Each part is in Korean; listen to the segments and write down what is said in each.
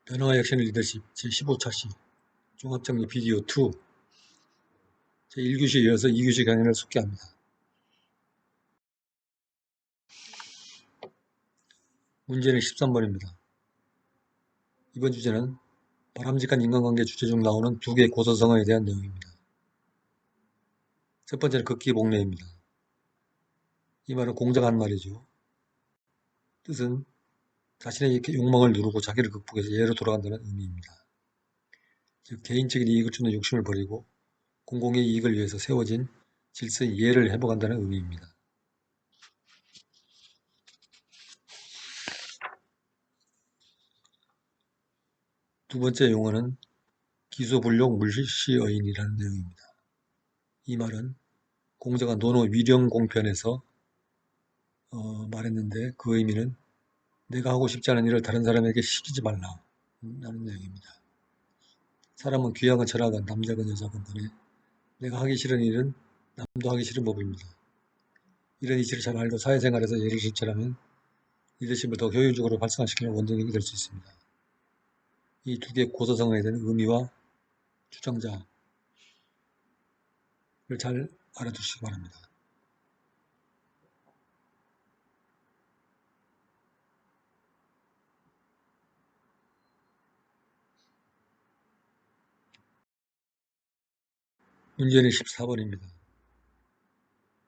변화와 혁신의 리더십 제15차시 종합정리 비디오 2 제1교시에 이어서 2교시 강연을 속개합니다. 문제는 13번입니다. 이번 주제는 바람직한 인간관계 주제 중 나오는 두 개의 고서성어에 대한 내용입니다. 첫 번째는 극기복례입니다. 이 말은 공자가 말이죠. 뜻은 자신의 욕망을 누르고 자기를 극복해서 예로 돌아간다는 의미입니다. 즉 개인적인 이익을 주는 욕심을 버리고 공공의 이익을 위해서 세워진 질서의 예를 회복한다는 의미입니다. 두 번째 용어는 기소불용 물시여인이라는 내용입니다. 이 말은 공자가 논어 위령공편에서 말했는데 그 의미는 내가 하고 싶지 않은 일을 다른 사람에게 시키지 말라 라는 내용입니다. 사람은 귀하건 철하건 남자건 여자건 간에 내가 하기 싫은 일은 남도 하기 싫은 법입니다. 이런 이치를 잘 알고 사회생활에서 예를 실천하면 리더십을 더 효율적으로 발전시키는 원동력이 될 수 있습니다. 이 두 개의 고서성어에 대한 의미와 주장자를 잘 알아두시기 바랍니다. 문제는 14번입니다.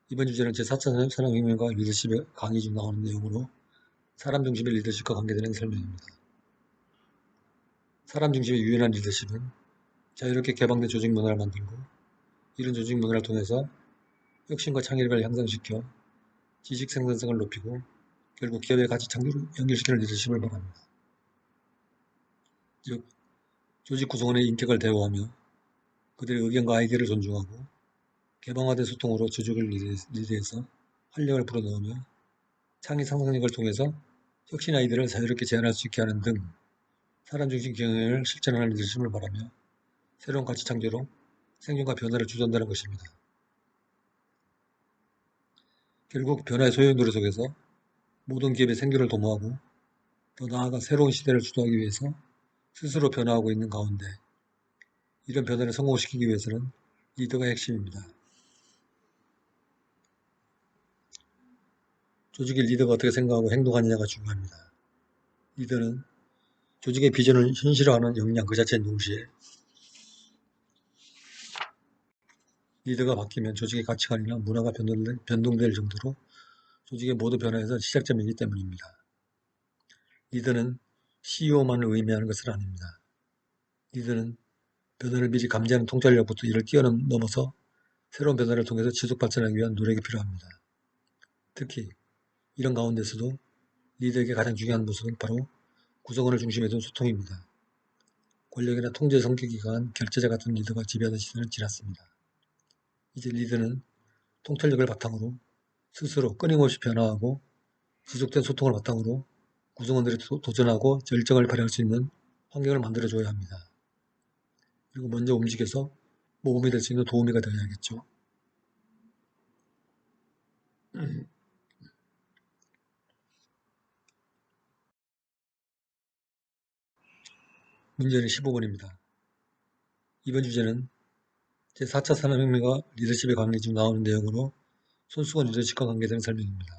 이번 주제는 제4차 산업혁명과 리더십의 강의 중 나오는 내용으로 사람 중심의 리더십과 관계되는 설명입니다. 사람 중심의 유연한 리더십은 자유롭게 개방된 조직 문화를 만들고 이런 조직 문화를 통해서 혁신과 창의력을 향상시켜 지식 생산성을 높이고 결국 기업의 가치 창조를 연결시키는 리더십을 말합니다. 즉 조직 구성원의 인격을 대우하며 그들의 의견과 아이디어를 존중하고 개방화된 소통으로 조직을 리드해서 활력을 불어넣으며 창의 상상력을 통해서 혁신 아이디어를 자유롭게 제안할 수 있게 하는 등 사람 중심 경영을 실천하는 리더십을 말하며 새로운 가치 창조로 생존과 변화를 주도한다는 것입니다. 결국 변화의 소용 노래 속에서 모든 기업의 생존을 도모하고 더 나아가 새로운 시대를 주도하기 위해서 스스로 변화하고 있는 가운데 이런 변화를 성공시키기 위해서는 리더가 핵심입니다. 조직의 리더가 어떻게 생각하고 행동하느냐가 중요합니다. 리더는 조직의 비전을 현실화하는 역량 그 자체인 동시에 리더가 바뀌면 조직의 가치관이나 문화가 변동될 정도로 조직의 모든 변화에서 시작점이기 때문입니다. 리더는 CEO만을 의미하는 것은 아닙니다. 리더는 변화를 미리 감지하는 통찰력부터 이를 뛰어넘어서 새로운 변화를 통해서 지속 발전하기 위한 노력이 필요합니다. 특히 이런 가운데서도 리더에게 가장 중요한 모습은 바로 구성원을 중심에 둔 소통입니다. 권력이나 통제 성격이 강한 결제자 같은 리더가 지배하던 시대는 지났습니다. 이제 리더는 통찰력을 바탕으로 스스로 끊임없이 변화하고 지속된 소통을 바탕으로 구성원들이 도전하고 열정을 발휘할 수 있는 환경을 만들어줘야 합니다. 그리고 먼저 움직여서 모범이 될 수 있는 도우미가 되어야겠죠. 문제는 15번입니다. 이번 주제는 제4차 산업혁명과 리더십의 관계 중 나오는 내용으로 손수건 리더십과 관계되는 설명입니다.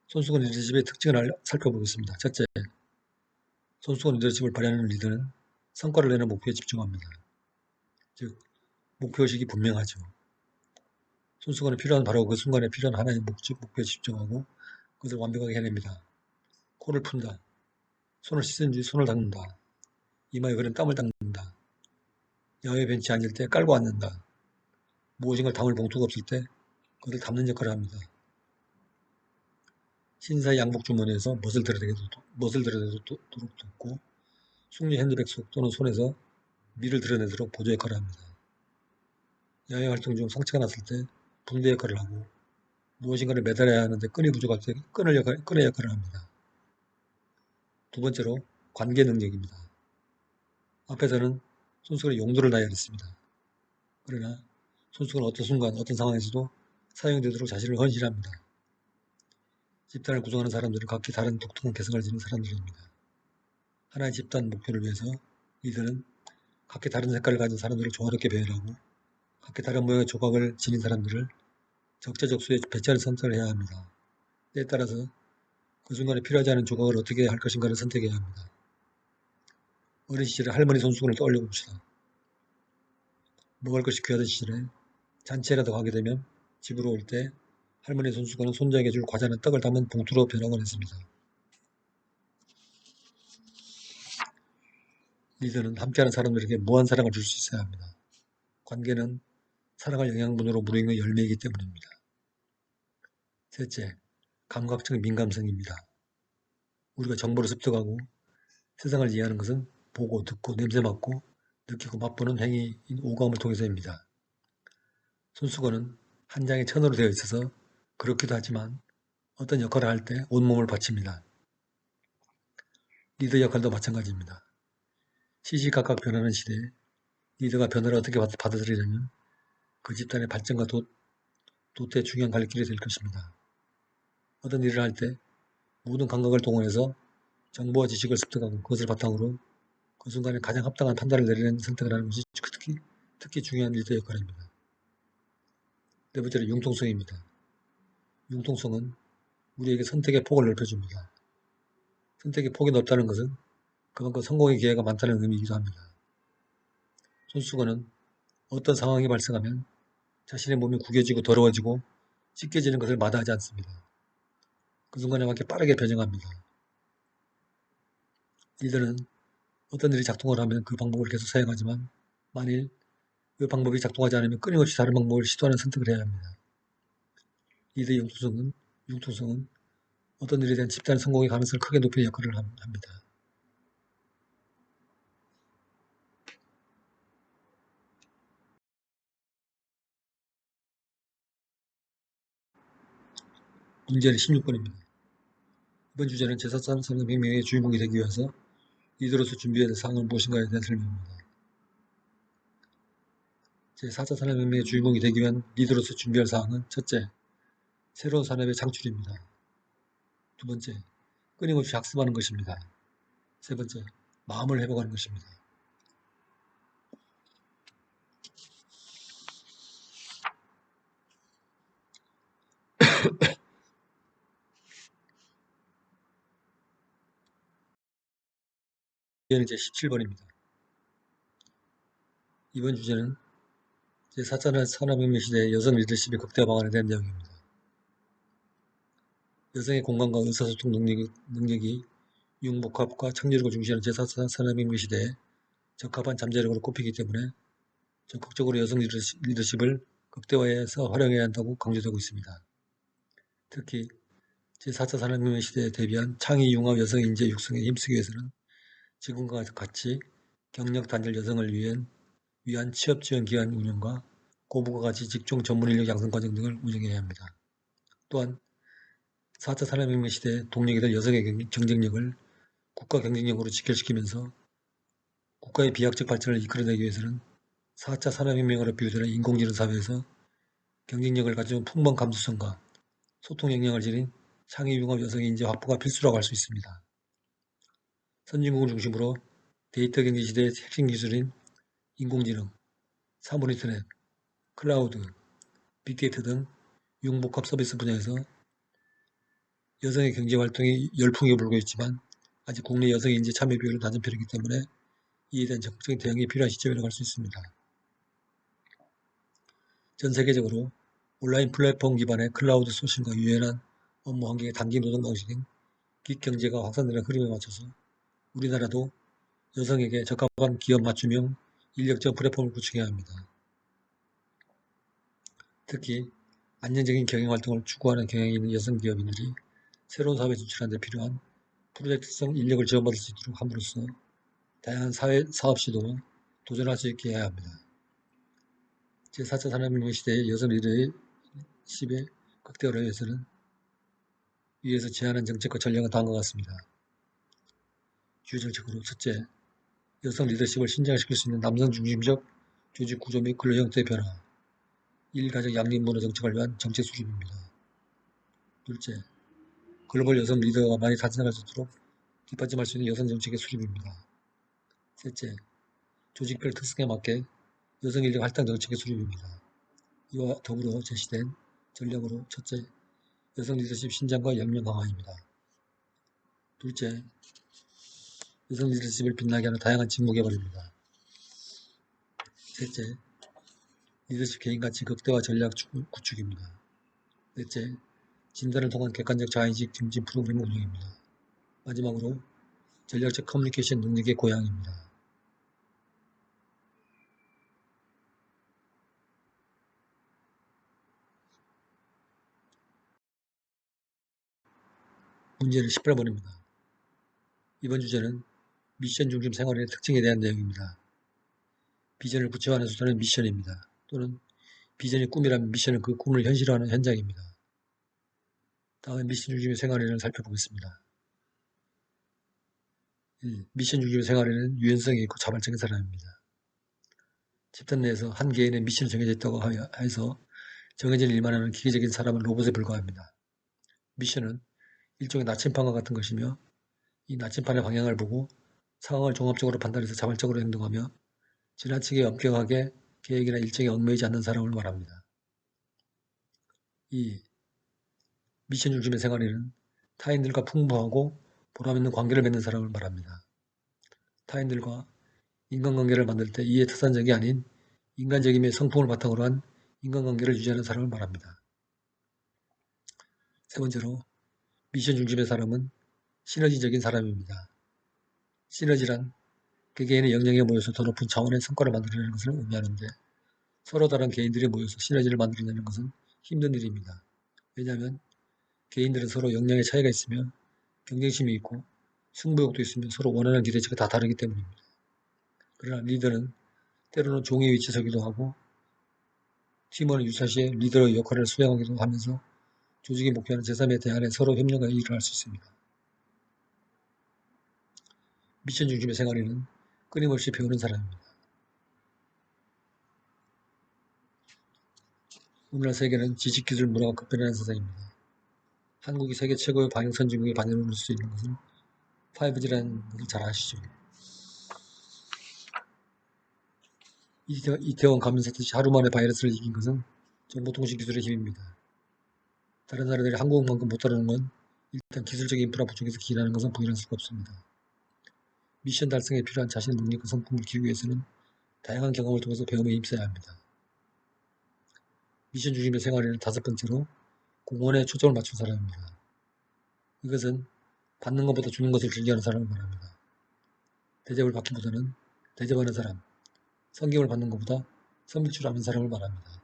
손수건 리더십의 특징을 살펴보겠습니다. 첫째, 손수건 리더십을 발휘하는 리더는 성과를 내는 목표에 집중합니다. 즉, 목표의식이 분명하죠. 손수건은 필요한 바로 그 순간에 필요한 하나의 목표에 집중하고 그것을 완벽하게 해냅니다. 코를 푼다. 손을 씻은 뒤 손을 닦는다. 이마에 흐른 땀을 닦는다. 야외 벤치에 앉을 때 깔고 앉는다. 무엇인가 담을 봉투가 없을 때 그것을 담는 역할을 합니다. 신사의 양복 주머니에서 멋을 드러내도록 돕고 숙녀 핸드백 속 또는 손에서 미를 드러내도록 보조 역할을 합니다. 야외 활동 중 상처가 났을 때 붕대 역할을 하고 무엇인가를 매달아야 하는데 끈이 부족할 때 끈의 역할을 합니다. 두 번째로 관계 능력입니다. 앞에서는 손수건의 용도를 다해야 했습니다. 그러나 손수건은 어떤 순간 어떤 상황에서도 사용되도록 자신을 헌신합니다. 집단을 구성하는 사람들은 각기 다른 독특한 개성을 지닌 사람들입니다. 하나의 집단 목표를 위해서 리더는 각기 다른 색깔을 가진 사람들을 조화롭게 배열하고 각기 다른 모양의 조각을 지닌 사람들을 적재적소에 배치하는 선택을 해야 합니다. 때에 따라서 그 순간에 필요하지 않은 조각을 어떻게 할 것인가를 선택해야 합니다. 어린 시절에 할머니 손수건을 떠올려 봅시다. 먹을 것이 귀하던 시절에 잔치라도 가게 되면 집으로 올 때 할머니 손수건은 손자에게 줄 과자나 떡을 담은 봉투로 변하곤 했습니다. 리더는 함께하는 사람들에게 무한 사랑을 줄 수 있어야 합니다. 관계는 사랑할 영양분으로 무르익는 열매이기 때문입니다. 셋째, 감각적 민감성입니다. 우리가 정보를 습득하고 세상을 이해하는 것은 보고, 듣고, 냄새 맡고, 느끼고 맛보는 행위인 오감을 통해서입니다. 손수건은 한 장의 천으로 되어 있어서 그렇기도 하지만 어떤 역할을 할 때 온몸을 바칩니다. 리더 역할도 마찬가지입니다. 시시각각 변하는 시대에 리더가 변화를 어떻게 받아들이려면 그 집단의 발전과 도태의 중요한 갈림길이 될 것입니다. 어떤 일을 할 때 모든 감각을 동원해서 정보와 지식을 습득하고 그것을 바탕으로 그 순간에 가장 합당한 판단을 내리는 선택을 하는 것이 특히 중요한 리더 역할입니다. 네 번째로 융통성입니다. 융통성은 우리에게 선택의 폭을 넓혀줍니다. 선택의 폭이 넓다는 것은 그만큼 성공의 기회가 많다는 의미이기도 합니다. 손수건은 어떤 상황이 발생하면 자신의 몸이 구겨지고 더러워지고 찢겨지는 것을 마다하지 않습니다. 그 순간에 맞게 빠르게 변형합니다. 리더는 어떤 일이 작동을 하면 그 방법을 계속 사용하지만 만일 그 방법이 작동하지 않으면 끊임없이 다른 방법을 시도하는 선택을 해야 합니다. 리더의 융통성은 어떤 일에 대한 집단 성공의 가능성을 크게 높이는 역할을 합니다. 문제는 16번입니다. 이번 주제는 제4차 산업혁명의 주인공이 되기 위해서 리더로서 준비해야 될 사항은 무엇인가에 대한 설명입니다. 제4차 산업혁명의 주인공이 되기 위한 리더로서 준비할 사항은 첫째, 새로운 산업의 창출입니다. 두 번째, 끊임없이 학습하는 것입니다. 세 번째, 마음을 회복하는 것입니다. 주제는 제17번입니다. 이번 주제는 제4차 산업혁명 시대의 여성 리더십의 극대화 방안에 대한 내용입니다. 여성의 공감과 의사소통 능력이 융복합과 창조력을 중시하는 제4차 산업혁명 시대에 적합한 잠재력으로 꼽히기 때문에 적극적으로 여성 리더십을 극대화해서 활용해야 한다고 강조되고 있습니다. 특히 제4차 산업혁명 시대에 대비한 창의 융합 여성 인재 육성에 힘쓰기 위해서는 지금과 같이 경력 단절 여성을 위한 취업 지원 기관 운영과 고부가 가치 직종 전문 인력 양성 과정 등을 운영해야 합니다. 또한 4차 산업혁명 시대에 동력이 될 여성의 경쟁력을 국가 경쟁력으로 직결시키면서 국가의 비약적 발전을 이끌어내기 위해서는 4차 산업혁명으로 비유되는 인공지능 사회에서 경쟁력을 가진 풍부한 감수성과 소통 역량을 지닌 창의융합 여성 인재 확보가 필수라고 할 수 있습니다. 선진국을 중심으로 데이터 경제 시대의 핵심 기술인 인공지능, 사물인터넷, 클라우드, 빅데이터 등 융복합 서비스 분야에서 여성의 경제활동이 열풍이 불고 있지만 아직 국내 여성 인재 참여 비율은 낮은 편이기 때문에 이에 대한 적극적인 대응이 필요한 시점이라고 할 수 있습니다. 전 세계적으로 온라인 플랫폼 기반의 클라우드 소싱과 유연한 업무 환경의 단기 노동 방식인 긱경제가 확산되는 흐름에 맞춰서 우리나라도 여성에게 적합한 기업 맞춤형 인력적 플랫폼을 구축해야 합니다. 특히 안정적인 경영활동을 추구하는 경향이 있는 여성 기업인들이 새로운 사업에 진출하는 데 필요한 프로젝트성 인력을 지원받을 수 있도록 함으로써 다양한 사업 시도와 도전할 수 있게 해야 합니다. 제4차 산업혁명 시대의 여성 리더십의 극대화를 위해서는 위에서 제안한 정책과 전략은 다음과 같습니다. 주요 정책으로 첫째, 여성 리더십을 신장시킬 수 있는 남성 중심적 조직 구조 및 근로 형태의 변화, 일가족 양립 문화 정책을 위한 정책 수립입니다. 둘째, 글로벌 여성 리더가 많이 탄생할 수 있도록 뒷받침할 수 있는 여성 정책의 수립입니다. 셋째, 조직별 특성에 맞게 여성 인력 할당 정책의 수립입니다. 이와 더불어 제시된 전략으로 첫째, 여성 리더십 신장과 역량 강화입니다. 둘째, 여성 리더십을 빛나게 하는 다양한 직무 개발입니다. 셋째, 리더십 개인가치 극대화 전략 구축입니다. 넷째, 진단을 통한 객관적 자의식 증진 프로그램 운영입니다. 마지막으로 전략적 커뮤니케이션 능력의 고양입니다. 문제는 18번입니다. 이번 주제는 미션 중심 생활의 특징에 대한 내용입니다. 비전을 구체화하는 수단은 미션입니다. 또는 비전이 꿈이라면 미션은 그 꿈을 현실화하는 현장입니다. 다음은 미션 중심의 생활에는 살펴보겠습니다. 1. 미션 중심의 생활에는 유연성이 있고 자발적인 사람입니다. 집단 내에서 한 개인의 미션이 정해져 있다고 해서 정해진 일만 하는 기계적인 사람은 로봇에 불과합니다. 미션은 일종의 나침판과 같은 것이며 이 나침판의 방향을 보고 상황을 종합적으로 판단해서 자발적으로 행동하며 지나치게 엄격하게 계획이나 일정에 얽매이지 않는 사람을 말합니다. 2. 미션 중심의 생활에는 타인들과 풍부하고 보람있는 관계를 맺는 사람을 말합니다. 타인들과 인간관계를 만들 때 이해 특산적이 아닌 인간적임의 성품을 바탕으로 한 인간관계를 유지하는 사람을 말합니다. 세 번째로 미션 중심의 사람은 시너지적인 사람입니다. 시너지란 개개인의 역량이 모여서 더 높은 차원의 성과를 만들어내는 것을 의미하는데 서로 다른 개인들이 모여서 시너지를 만들어내는 것은 힘든 일입니다. 왜냐하면 개인들은 서로 역량의 차이가 있으며 경쟁심이 있고 승부욕도 있으며 서로 원하는 기대치가 다 다르기 때문입니다. 그러나 리더는 때로는 종의 위치에 서기도 하고 팀원을 유사시에 리더의 역할을 수행하기도 하면서 조직의 목표하는 제3의 대안에 서로 협력하여 일을 할 수 있습니다. 미션 중심의 생활에는 끊임없이 배우는 사람입니다. 오늘날 세계는 지식기술 문화가 급변하는 세상입니다. 한국이 세계 최고의 방역 선진국에 반열을 수 있는 것은 5G라는 것을 잘 아시죠? 이태원 감염사 듯이 하루 만에 바이러스를 이긴 것은 정보통신기술의 힘입니다. 다른 나라들이 한국만큼 못다루는 건 일단 기술적인 인프라 부족에서 기인하는 것은 부인할 수가 없습니다. 미션 달성에 필요한 자신의 능력과 성품을 키우기 위해서는 다양한 경험을 통해서 배움에 힘써야 합니다. 미션 중심의 생활에는 다섯 번째로 공헌에 초점을 맞춘 사람입니다. 이것은 받는 것보다 주는 것을 즐겨하는 사람을 말합니다. 대접을 받기보다는 대접하는 사람, 섬김을 받는 것보다 섬길 줄 아는 사람을 말합니다.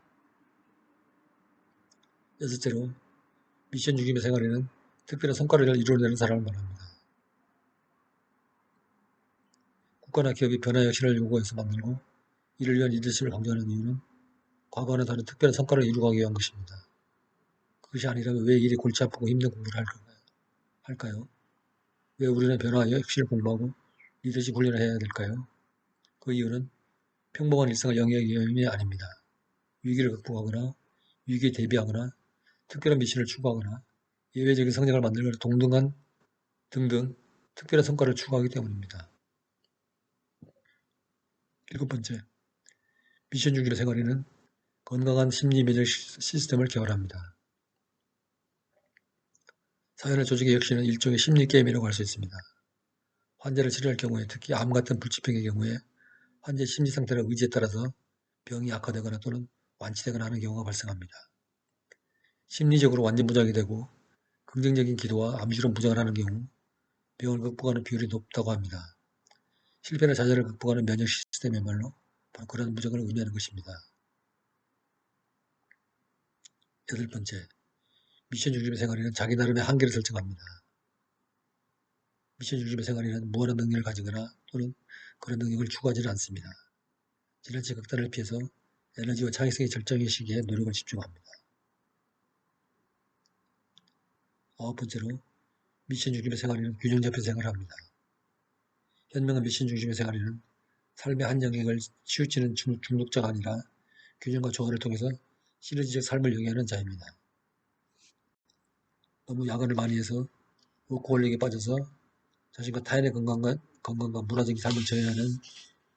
여섯째로 미션 중심의 생활에는 특별한 성과를 이루어내는 사람을 말합니다. 국가나 기업이 변화 혁신을 요구해서 만들고 이를 위한 리더십을 강조하는 이유는 과거와는 다른 특별한 성과를 이루기 위한 것입니다. 그것이 아니라면 왜 이리 골치 아프고 힘든 공부를 할까요? 왜 우리는 변화와 혁신을 공부하고 리더십 훈련을 해야 될까요? 그 이유는 평범한 일상을 영위하기 위함이 아닙니다. 위기를 극복하거나 위기에 대비하거나 특별한 미션을 추구하거나 예외적인 성장을 만들거나 동등한 등등 특별한 성과를 추구하기 때문입니다. 일곱 번째, 미션 중심의 생활에는 건강한 심리 면역 시스템을 개발합니다. 사회나 조직의 혁신은 일종의 심리 게임이라고 할 수 있습니다. 환자를 치료할 경우에, 특히 암 같은 불치병의 경우에 환자의 심리 상태나 의지에 따라서 병이 악화되거나 또는 완치되거나 하는 경우가 발생합니다. 심리적으로 완전 부작용이 되고 긍정적인 기도와 암시로 무장을 하는 경우 병을 극복하는 비율이 높다고 합니다. 실패나 좌절을 극복하는 면역 시스템이야말로 바로 그런 무장을 의미하는 것입니다. 여덟 번째, 미션 중심의 생활에는 자기 나름의 한계를 설정합니다. 미션 중심의 생활에는 무한한 능력을 가지거나 또는 그런 능력을 추구하지는 않습니다. 지나치 극단을 피해서 에너지와 창의성의 절정의 시기에 노력을 집중합니다. 아홉 번째로 미션 중심의 생활에는 균형 잡힌 생활을 합니다. 현명한 미션 중심의 생활에는 삶의 한 영역을 치우치는 중독자가 아니라 균형과 조화를 통해서 시너지적 삶을 영위하는 자입니다. 너무 야근을 많이 해서 워커홀릭에 빠져서 자신과 타인의 건강과 문화적인 삶을 저해하는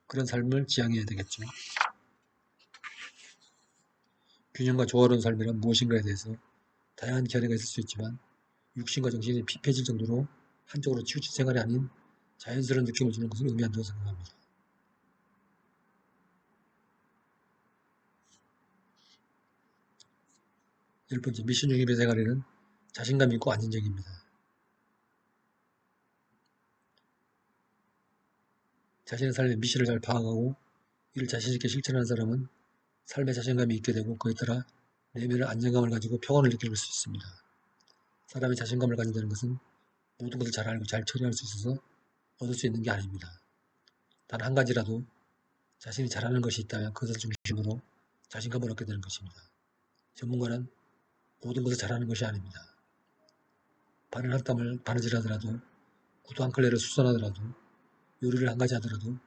그런 삶을 지향해야 되겠죠. 균형과 조화로운 삶이란 무엇인가에 대해서 다양한 견해가 있을 수 있지만 육신과 정신이 피폐해질 정도로 한쪽으로 치우친 생활이 아닌 자연스러운 느낌을 주는 것을 의미한다고 생각합니다. 열 번째, 미션 중심의 생활에는 자신감 있고 안정적입니다. 자신의 삶의 미션을 잘 파악하고 이를 자신있게 실천하는 사람은 삶에 자신감이 있게 되고 그에 따라 내면의 안정감을 가지고 평온을 느낄 수 있습니다. 사람이 자신감을 가진다는 것은 모든 것을 잘 알고 잘 처리할 수 있어서 얻을 수 있는 게 아닙니다. 단 한 가지라도 자신이 잘하는 것이 있다면 그것을 중심으로 자신감을 얻게 되는 것입니다. 전문가는 모든 것을 잘하는 것이 아닙니다. 바늘 한 땀을 바느질하더라도 구두 한 컬레를 수선하더라도 요리를 한 가지 하더라도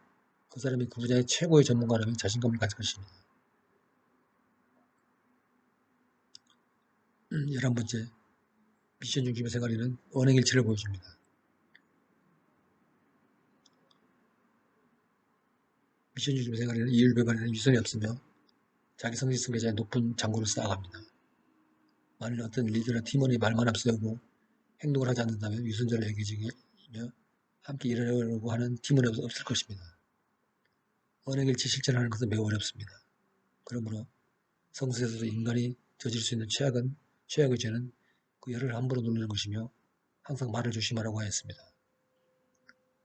그 사람이 그 분야의 최고의 전문가라면 자신감을 가질 것입니다. 11번째, 미션 중심의 생활에는 언행일치를 보여줍니다. 미션 중심의 생활에는 이율배반에는 유선이 없으며 자기 성실성 계좌에 높은 잔고를 쌓아갑니다. 만일 어떤 리더나 팀원이 말만 앞세우고 행동을 하지 않는다면 유선자를 얘기해주며 함께 일하려고 하는 팀원이 없을 것입니다. 언행일치 실천하는 것은 매우 어렵습니다. 그러므로 성서에서도 인간이 저질 수 있는 최악의 죄는 그 열을 함부로 누르는 것이며 항상 말을 조심하라고 하였습니다.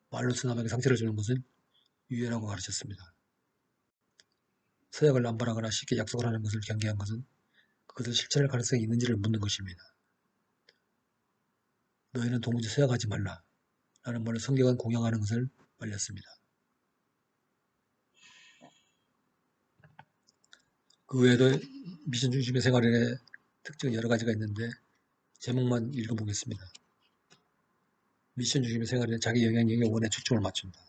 말로써 남에게 상처를 주는 것은 유해라고 가르쳤습니다. 서약을 남발하거나 쉽게 약속을 하는 것을 경계한 것은 그것을 실천할 가능성이 있는지를 묻는 것입니다. 너희는 도무지 서약하지 말라 라는 말을 성경은 공양하는 것을 말렸습니다. 그 외에도 미션 중심의 생활의 특징은 여러 가지가 있는데 제목만 읽어보겠습니다. 미션 중심의 생활에는 자기 영향력에 원에 초점을 맞춘다.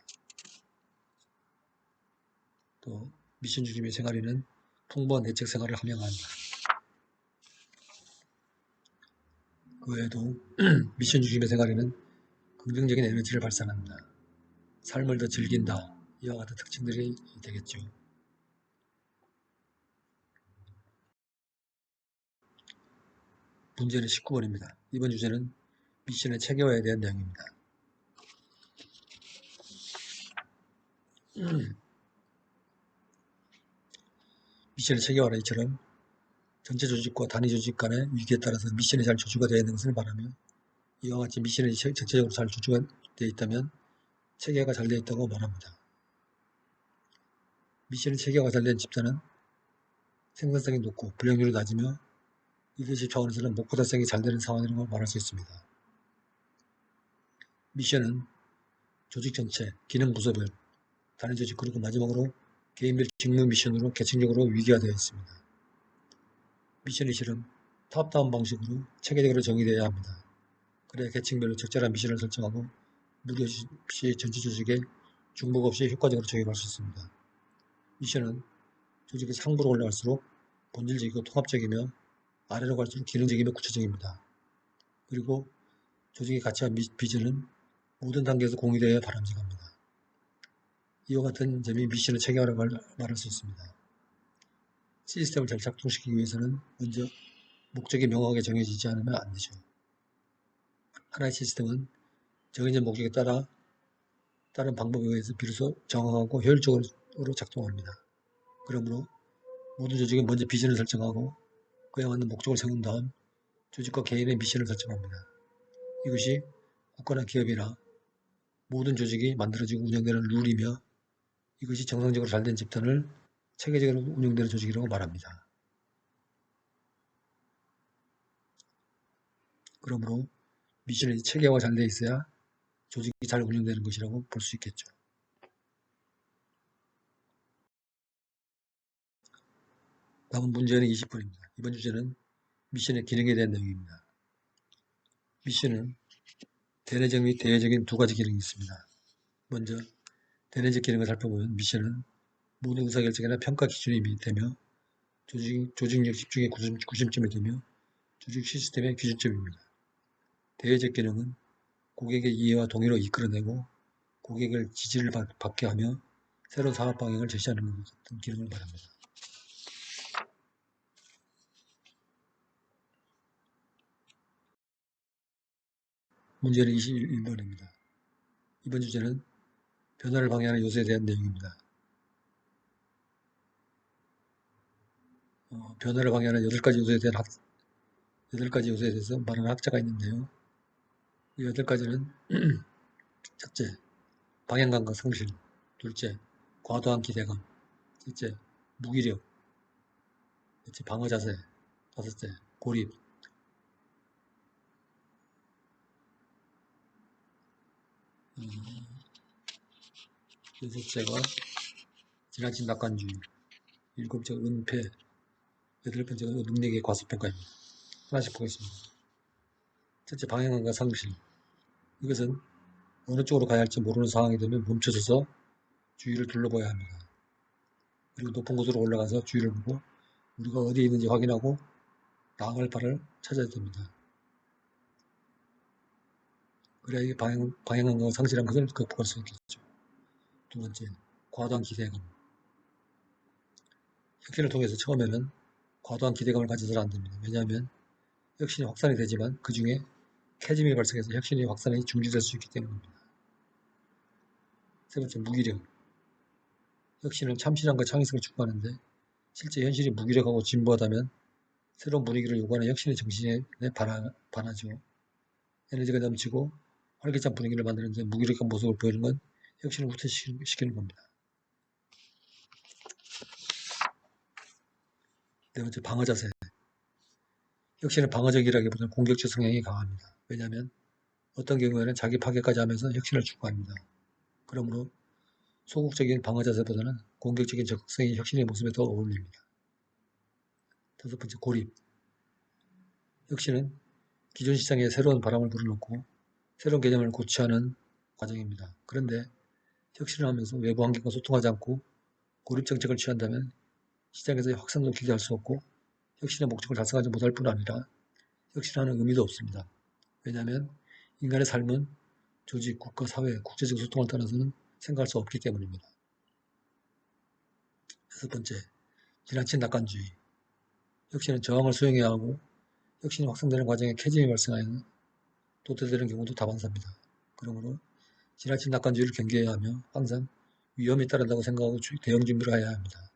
또 미션 중심의 생활에는 풍부한 대책 생활을 함양한다. 그 외에도 미션 중심의 생활에는 긍정적인 에너지를 발산한다. 삶을 더 즐긴다. 이와 같은 특징들이 되겠죠. 문제는 19번입니다. 이번 주제는 미션의 체계화에 대한 내용입니다. 미션의 체계화는 이처럼 전체 조직과 단위 조직 간의 위기에 따라서 미션이 잘 조주가 되어 있는 것을 말하며 이와 같이 미션이 전체적으로 잘 조주가 되어 있다면 체계화가 잘 되어 있다고 말합니다. 미션의 체계화가 잘 된 집단은 생산성이 높고 불행률이 낮으며 리더십 차원에서는 목표 달성이 잘 되는 상황이라고 말할 수 있습니다. 미션은 조직 전체, 기능 부서별, 단위 조직 그리고 마지막으로 개인별 직무 미션으로 계층적으로 위기화되어 있습니다. 미션이 실은 탑다운 방식으로 체계적으로 정의되어야 합니다. 그래야 계층별로 적절한 미션을 설정하고 무리 없이 전체 조직에 중복 없이 효과적으로 적용할 수 있습니다. 미션은 조직의 상부로 올라갈수록 본질적이고 통합적이며 아래로 갈수록 기능적이며 구체적입니다. 그리고 조직의 가치와 비전은 모든 단계에서 공유되어야 바람직합니다. 이와 같은 점이 미션의 체계화라고 말할 수 있습니다. 시스템을 잘 작동시키기 위해서는 먼저 목적이 명확하게 정해지지 않으면 안 되죠. 하나의 시스템은 정해진 목적에 따른 방법에 의해서 비로소 정확하고 효율적으로 작동합니다. 그러므로 모든 조직은 먼저 비전을 설정하고 그에 맞는 목적을 세운 다음 조직과 개인의 미션을 설정합니다. 이것이 국가나 기업이나 모든 조직이 만들어지고 운영되는 룰이며 이것이 정상적으로 잘 된 집단을 체계적으로 운영되는 조직이라고 말합니다. 그러므로 미션이 체계화가 잘 되어 있어야 조직이 잘 운영되는 것이라고 볼 수 있겠죠. 다음 문제는 20번입니다. 이번 주제는 미션의 기능에 대한 내용입니다. 미션은 대내적 및 대외적인 두 가지 기능이 있습니다. 먼저 대내적 기능을 살펴보면 미션은 모든 의사결정이나 평가 기준이 되며 조직력 집중의 구심점이 되며 조직 시스템의 기준점입니다. 대외적 기능은 고객의 이해와 동의로 이끌어내고 고객을 지지를 받게 하며 새로운 사업 방향을 제시하는 것 같은 기능을 말합니다. 문제는 21번입니다. 이번 주제는 변화를 방해하는 요소에 대한 내용입니다. 변화를 방해하는 8가지 요소에 대해서 말하는 학자가 있는데요. 이 8가지는 첫째, 방향감각 상실. 둘째, 과도한 기대감. 셋째, 무기력. 넷째, 방어 자세. 다섯째, 고립. 여섯째가 지나친 낙관주의. 일곱째가 은폐. 여덟 번째가 능력의 과소평가입니다. 하나씩 보겠습니다. 첫째, 방향감각 상실. 이것은 어느 쪽으로 가야 할지 모르는 상황이 되면 멈춰서서 주위를 둘러봐야 합니다. 그리고 높은 곳으로 올라가서 주위를 보고 우리가 어디에 있는지 확인하고 나아갈 바를 찾아야 됩니다. 그래야 이 방향감각을 상실한 것을 극복할 수 있겠죠. 두 번째, 과도한 기대감. 혁신을 통해서 처음에는 과도한 기대감을 가져서는 안 됩니다. 왜냐하면 혁신이 확산이 되지만 그 중에 캐즘이 발생해서 혁신의 확산이 중지될 수 있기 때문입니다. 세 번째, 무기력. 혁신은 참신함과 창의성을 추구하는데 실제 현실이 무기력하고 진보하다면 새로운 분위기를 요구하는 혁신의 정신에 반하죠. 에너지가 넘치고 활기찬 분위기를 만드는데 무기력한 모습을 보이는 건 혁신을 후퇴시키는 겁니다. 네 번째, 방어 자세. 혁신은 방어적이라기보다는 공격적 성향이 강합니다. 왜냐하면 어떤 경우에는 자기 파괴까지 하면서 혁신을 추구합니다. 그러므로 소극적인 방어 자세보다는 공격적인 적극성이 혁신의 모습에 더 어울립니다. 다섯 번째, 고립. 혁신은 기존 시장에 새로운 바람을 불어넣고 새로운 개념을 고취하는 과정입니다. 그런데 혁신을 하면서 외부 환경과 소통하지 않고 고립 정책을 취한다면 시장에서의 확산도 기대할 수 없고 혁신의 목적을 달성하지 못할 뿐 아니라 혁신하는 의미도 없습니다. 왜냐하면 인간의 삶은 조직, 국가, 사회, 국제적 소통을 떠나서는 생각할 수 없기 때문입니다. 여섯 번째, 지나친 낙관주의. 혁신은 저항을 수용해야 하고 혁신이 확산되는 과정에 캐즘이 발생하여 도태되는 경우도 다반사입니다. 그러므로 지나친 낙관주의를 경계해야 하며 항상 위험이 따른다고 생각하고 대응 준비를 해야 합니다.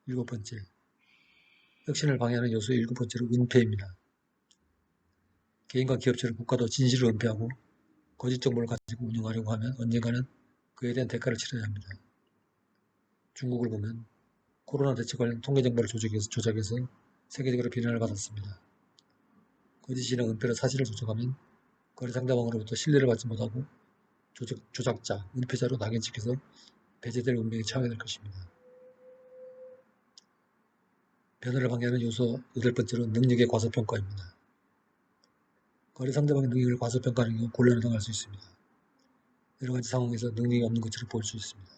일곱 번째, 혁신을 방해하는 요소의 일곱 번째로 은폐입니다. 개인과 기업체를 국가도 진실을 은폐하고 거짓 정보를 가지고 운영하려고 하면 언젠가는 그에 대한 대가를 치러야 합니다. 중국을 보면 코로나 대책 관련 통계 정보를 조작해서 세계적으로 비난을 받았습니다. 거짓이나 은폐로 사실을 조작하면 거래 상대방으로부터 신뢰를 받지 못하고 조작자, 은폐자로 낙인 찍혀서 배제될 운명에 처하게 될 것입니다. 변화를 방해하는 요소 여덟 번째로 능력의 과소평가입니다. 거래 상대방의 능력을 과소평가하는 경우 곤란을 당할 수 있습니다. 여러 가지 상황에서 능력이 없는 것처럼 보일 수 있습니다.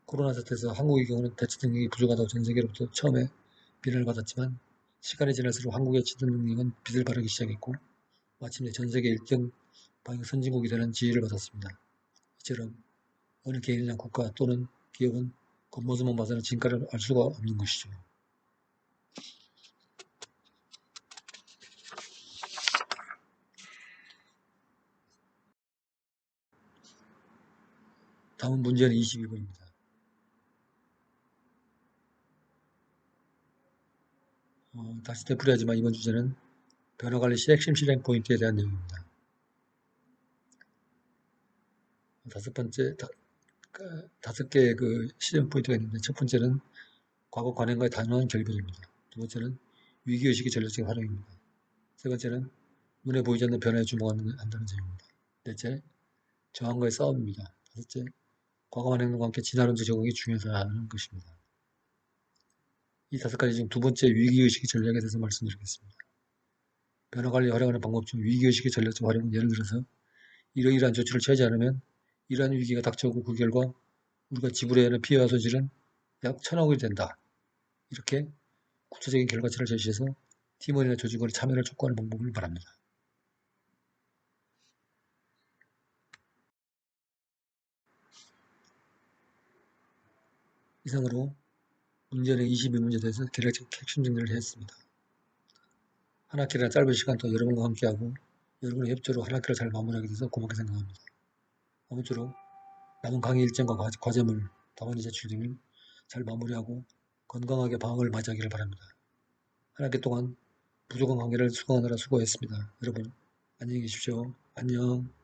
코로나 사태에서 한국의 경우는 대처 능력이 부족하다고 전 세계로부터 처음에 비난을 받았지만 시간이 지날수록 한국의 지도 능력은 빛을 발하기 시작했고 마침내 전 세계 1등 방역 선진국이 되는 지위를 받았습니다. 이처럼 어느 개인이나 국가 또는 기업은 겉모습만 봐서는 진가를 알 수가 없는 것이죠. 다음 문제는 22번입니다. 다시 되풀이하지만 이번 주제는 변화관리 핵심 실행 포인트에 대한 내용입니다. 다섯 개의 그 실행 포인트가 있는데 첫 번째는 과거 관행과의 단호한 결별입니다. 두 번째는 위기의식의 전략적인 활용입니다. 세 번째는 눈에 보이지 않는 변화에 주목한다는 점입니다. 넷째, 저항과의 싸움입니다. 다섯째, 과감한 행동과 함께 진화론적 적응이 중요하다는 것입니다. 이 다섯 가지 중 두 번째 위기의식의 전략에 대해서 말씀드리겠습니다. 변화관리에 활용하는 방법 중 위기의식의 전략적 활용은 예를 들어서 이러이러한 조치를 취하지 않으면 이러한 위기가 닥쳐오고 그 결과 우리가 지불해야 하는 피해와 손실은 약 1,000억이 된다. 이렇게 구체적인 결과치를 제시해서 팀원이나 조직원의 참여를 촉구하는 방법을 말합니다. 이상으로 문제는 22문제에 대해서 계략적 핵심 정리를 했습니다. 한 학기라 짧은 시간 동안 여러분과 함께하고 여러분의 협조로 한 학기를 잘 마무리하게 돼서 고맙게 생각합니다. 아무쪼록 남은 강의 일정과 과제물, 답안지 제출 등을 잘 마무리하고 건강하게 방학을 맞이하기를 바랍니다. 한 학기 동안 부족한 강의를 수강하느라 수고했습니다. 여러분 안녕히 계십시오. 안녕.